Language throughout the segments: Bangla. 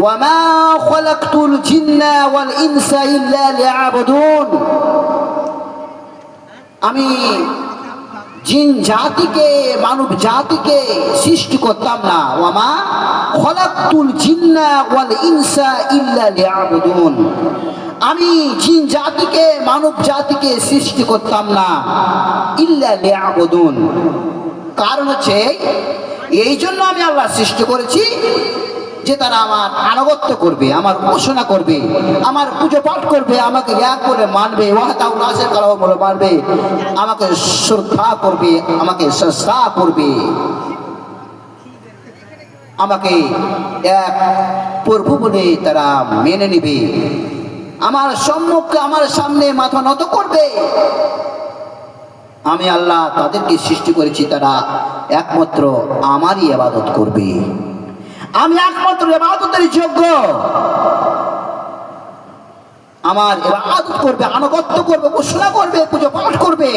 ওয়ামা খলাকতুল জিন্না ওয়াল ইনসা ইল্লা লিয়াবুদুন, আমি জিন জাতিকে মানব জাতিকে সৃষ্টি করতাম না। ওয়ামা খলাকতুল জিন্না ওয়াল ইনসা ইল্লা লিয়াবুদুন, আমি জিন জাতিকে মানব জাতিকে সৃষ্টি করতাম না ইল্লা লিয়াবুদুন। কারণ হচ্ছে এই জন্য আমি আল্লাহ সৃষ্টি করেছি যে তারা আমার আনুগত্য করবে, আমার উপাসনা করবে, আমার পুজো পাঠ করবে, আমাকে এক করে মানবে, ওয়াহদাহুল্লাহের কালাম বলে মানবে, আমাকে শ্রদ্ধা করবে, আমাকে সস্তা করবে, আমাকে এক প্রভু বলে তারা মেনে নেবে, আমার সম্মুখে আমার সামনে মাথা নত করবে। আমি আল্লাহ তাদেরকে সৃষ্টি করেছি, তারা একমাত্র আমারই ইবাদত করবে, আমি একমাত্র ইবাদতের যোগ্য, আমার ইবাদত করবে, আনুগত্য করবে, উপাসনা করবে, পুজো পাঠ করবে।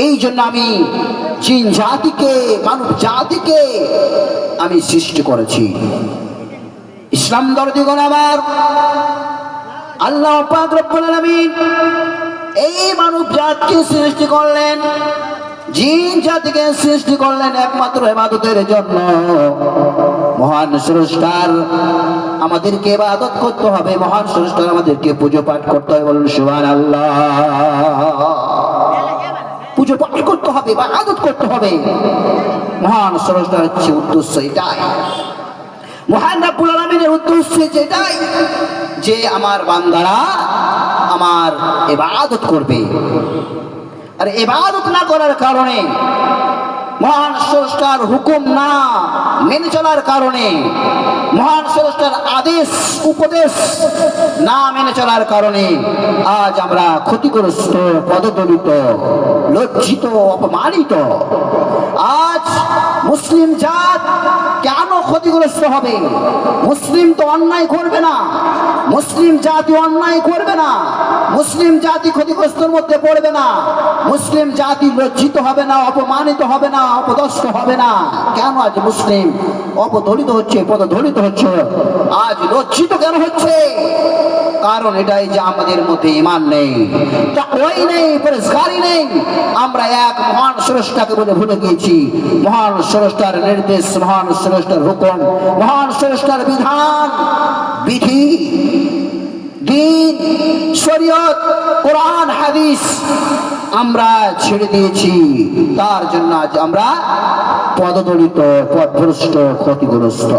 এই জন্য আমি জিন জাতিকে মানব জাতিকে আমি সৃষ্টি করেছি। ইসলাম দরদিগণ আমার, আল্লাহ পাক রব্বুল আলামিন এই মানব জাতিকে সৃষ্টি করলেন, জিন জাতিকে সৃষ্টি করলেন একমাত্র ইবাদতের জন্য। মহান স্রষ্টার আমাদেরকে ইবাদত করতে হবে, মহান স্রষ্টার আমাদেরকে পুজো পাঠ করতে হবে। বলুন সুবহানাল্লাহ। পুজো পাঠ করতে হবে, ইবাদত করতে হবে। মহান স্রষ্টার হচ্ছে উদ্দেশ্য এটাই, মহান রব্বুল আলামিনের উদ্দেশ্য যেটাই যে আমার বান্দারা আমার ইবাদত করবে। আর ইবাদত না করার কারণে, মহান স্রষ্টার হুকুম না মেনে চলার কারণে, মহান স্রষ্টার আদেশ উপদেশ না মেনে চলার কারণে আজ আমরা ক্ষতিগ্রস্ত, পদদলিত, লজ্জিত, অপমানিত। আজ মুসলিম জাত কেন ক্ষতিগ্রস্ত হবে? মুসলিম তো অন্যায় করবে না, মুসলিম জাতি অন্যায় করবে না, মুসলিম জাতি ক্ষতিগ্রস্তের মধ্যে পড়বে না, মুসলিম জাতি লজ্জিত হবে না, অপমানিত হবে না, অপদস্থ হবে না। কেন আজ মুসলিম অপদলিত হচ্ছে, পদদলিত হচ্ছে, আজ লজ্জিত কেন হচ্ছে? কারণ এটাই যে আমাদের মধ্যে ঈমান নেই, তাকওয়াই নেই, পরহেজগারি নেই। আমরা এক মহান স্রষ্টাকে বলে ভুলে গিয়েছি। মহান স্রষ্টার নির্দেশ, মহান স্রষ্টার হুকুম, মহান স্রষ্টার বিধান, বিধি, দিন, শরীয়ত, কোরআন, হাদিস আমরা ছেড়ে দিয়েছি। তার জন্য আজ আমরা পদদলিত, পথভ্রষ্ট, ক্ষতিগ্রস্ত।